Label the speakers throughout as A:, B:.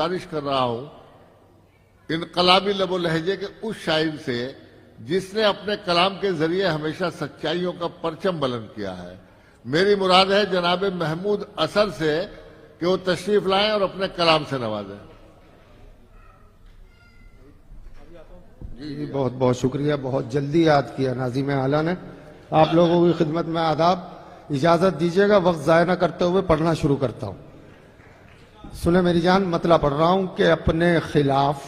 A: गुजारिश कर रहा हूं इनकलाबी लबो लहजे के उस शायर से जिसने अपने कलाम के जरिए हमेशा सच्चाइयों का परचम बुलंद किया है। मेरी मुराद है जनाब महमूद असर से कि वो तशरीफ लाएं और अपने कलाम से नवाजें।
B: जी बहुत बहुत शुक्रिया, बहुत जल्दी याद किया नाज़िम आला ने। आप लोगों की खिदमत में आदाब। इजाजत दीजिएगा, वक्त जाया न करते हुए पढ़ना शुरू करता हूं। सुने मेरी जान, मतला पढ़ रहा हूं कि अपने खिलाफ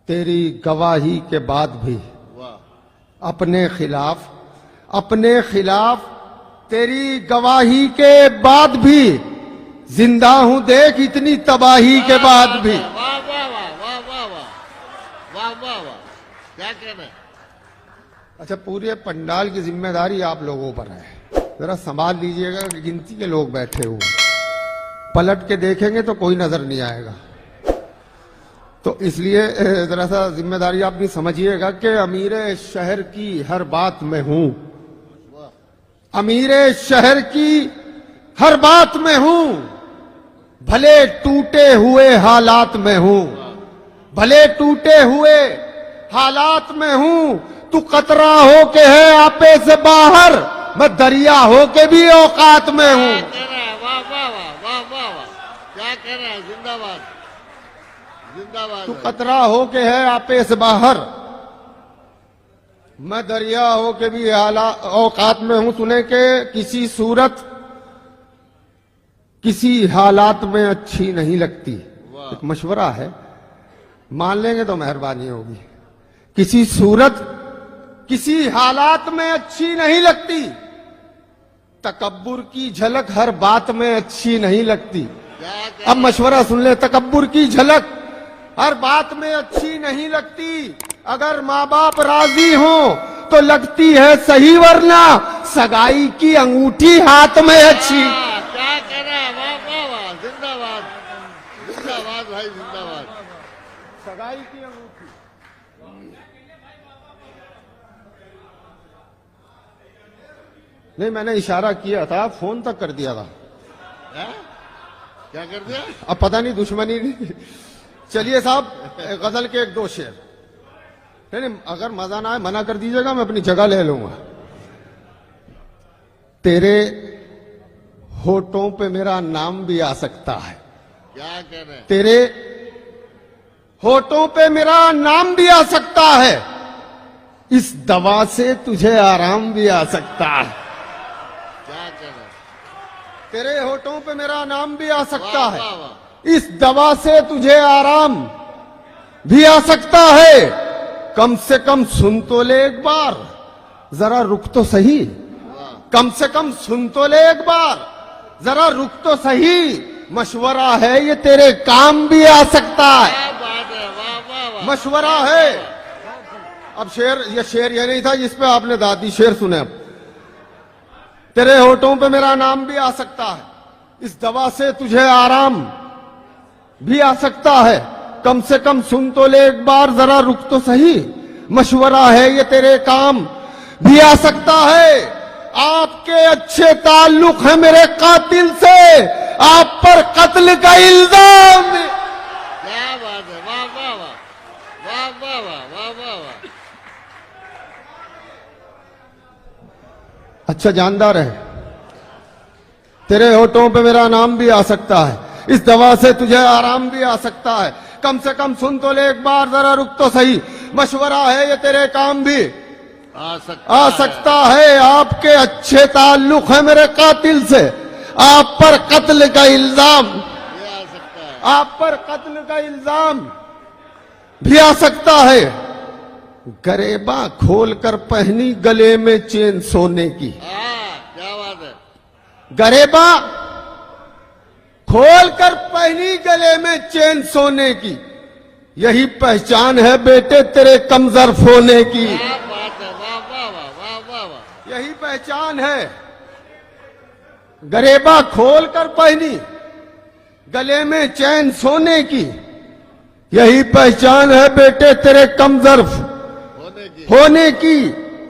B: तेरी गवाही के बाद भी, अपने खिलाफ तेरी गवाही के बाद भी जिंदा हूं देख, इतनी तबाही के बाद भी।
A: वाह वाह वाह वाह वाह वाह वाह वाह वाह, क्या कहना है?
B: अच्छा, पूरे पंडाल की जिम्मेदारी आप लोगों पर है, जरा संभाल लीजिएगा कि गिनती के लोग बैठे हुए, पलट के देखेंगे तो कोई नजर नहीं आएगा। तो इसलिए जरा सा जिम्मेदारी आप भी समझिएगा कि अमीर शहर की हर बात में हूं, अमीर शहर की हर बात में हूं, भले टूटे हुए हालात में हूं, भले टूटे हुए हालात में हूं। तू कतरा हो के है आपे से बाहर, मैं दरिया हो के भी औकात में हूं।
A: वाह वाह वाह वाह वाह वाह, क्या कह रहा है? जिंदाबाद जिंदाबाद।
B: तू कतरा हो के है आपे से बाहर, मैं दरिया हो के भी औकात में हूं। सुने के किसी सूरत किसी हालात में अच्छी नहीं लगती। एक मशवरा है, मान लेंगे तो मेहरबानी होगी। किसी सूरत किसी हालात में अच्छी नहीं लगती, तकब्बुर की झलक हर बात में अच्छी नहीं लगती। अब मशवरा सुन ले, तकब्बुर की झलक हर बात में अच्छी नहीं लगती। अगर माँ बाप राजी हो तो लगती है सही, वरना सगाई की अंगूठी हाथ में अच्छी।
A: क्या कह रहा है? वाह वाह वाह, जिंदाबाद जिंदाबाद भाई, जिंदाबाद।
B: सगाई की अंगूठी। नहीं, मैंने इशारा किया था, फोन तक कर दिया था।
A: क्या कर दिया?
B: अब पता नहीं दुश्मनी नहीं। चलिए साहब, गजल के एक दो शेर। नहीं, अगर मजा ना आए मना कर दीजिएगा, मैं अपनी जगह ले लूंगा। तेरे होठों पे मेरा नाम भी आ सकता है।
A: क्या कह रहे हैं?
B: तेरे होठों पे मेरा नाम भी आ सकता है, इस दवा से तुझे आराम भी आ सकता है।
A: क्या कह रहे हैं?
B: तेरे होठों पे मेरा नाम भी आ सकता
A: वाह,
B: है,
A: वाह, वाह।
B: इस दवा से तुझे आराम भी आ सकता है। कम से कम सुन तो ले एक बार, जरा रुक तो सही। कम से कम सुन तो ले एक बार, जरा रुक तो सही। मशवरा है ये, तेरे काम भी आ सकता है।
A: क्या बात है? वाह वाह वाह,
B: मशवरा है। अब शेर ये नहीं था जिस पे आपने दादी। शेर सुने अब। तेरे होठों पे मेरा नाम भी आ सकता है, इस दवा से तुझे आराम भी आ सकता है। कम से कम सुन तो ले एक बार, जरा रुक तो सही। मशवरा है ये, तेरे काम भी आ सकता है। आपके अच्छे ताल्लुक है मेरे कातिल से, आप पर कत्ल का इल्जाम।
A: क्या बात है? वाह वाह वाह वाह वाह वाह वाह वाह वाह।
B: अच्छा जानदार है। तेरे होठों पे मेरा नाम भी आ सकता है, इस दवा से तुझे आराम भी आ सकता है। कम से कम सुन तो ले एक बार, जरा रुक तो सही। मशवरा है ये, तेरे काम भी आ सकता है। आपके अच्छे ताल्लुक है मेरे कातिल से, आप पर कत्ल का इल्जाम
A: ये आ सकता है।
B: आप पर कत्ल का इल्जाम भी आ सकता है। गरेबा खोल कर पहनी गले में चेन सोने की।
A: क्या बात है?
B: गरेबा खोल कर पहनी गले में चेन सोने की, यही पहचान है बेटे तेरे कमजोर होने की।
A: क्या बात है? वाह वाह वाह वाह वाह वाह।
B: यही पहचान है। गरेबा खोल कर पहनी गले में चैन सोने की, यही पहचान है बेटे तेरे कमजोर होने की।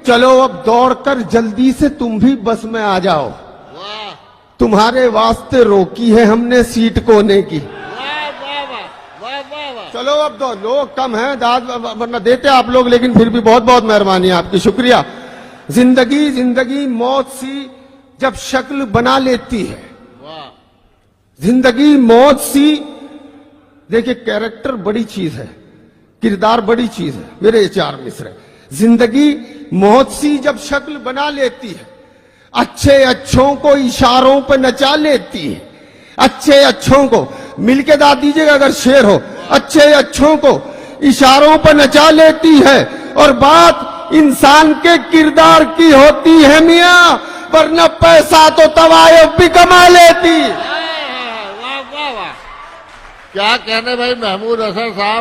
B: चलो अब दौड़कर जल्दी से तुम भी बस में आ जाओ,
A: वाह
B: तुम्हारे वास्ते रोकी है हमने सीट कोने की।
A: वाह
B: चलो अब तो लोग कम हैं, दाद वरना देते आप लोग, लेकिन फिर भी बहुत बहुत मेहरबानी आपकी, शुक्रिया। जिंदगी जिंदगी मौत सी जब शक्ल बना लेती है,
A: वाह,
B: जिंदगी मौत सी। देखिए कैरेक्टर बड़ी चीज है, किरदार बड़ी चीज है मेरे एच.आर. मिश्र। जिंदगी मौत सी जब शक्ल बना लेती है, अच्छे अच्छों को इशारों पर नचा लेती है, अच्छे अच्छों को मिलके दाद दीजिएगा अगर शेर हो, अच्छे अच्छों को इशारों पर नचा लेती है। और बात इंसान के किरदार की होती है मियां, वरना पैसा तो तवायफ भी कमा लेती।
A: वाह वाह वाह, क्या कहने भाई महमूद हसन साहब।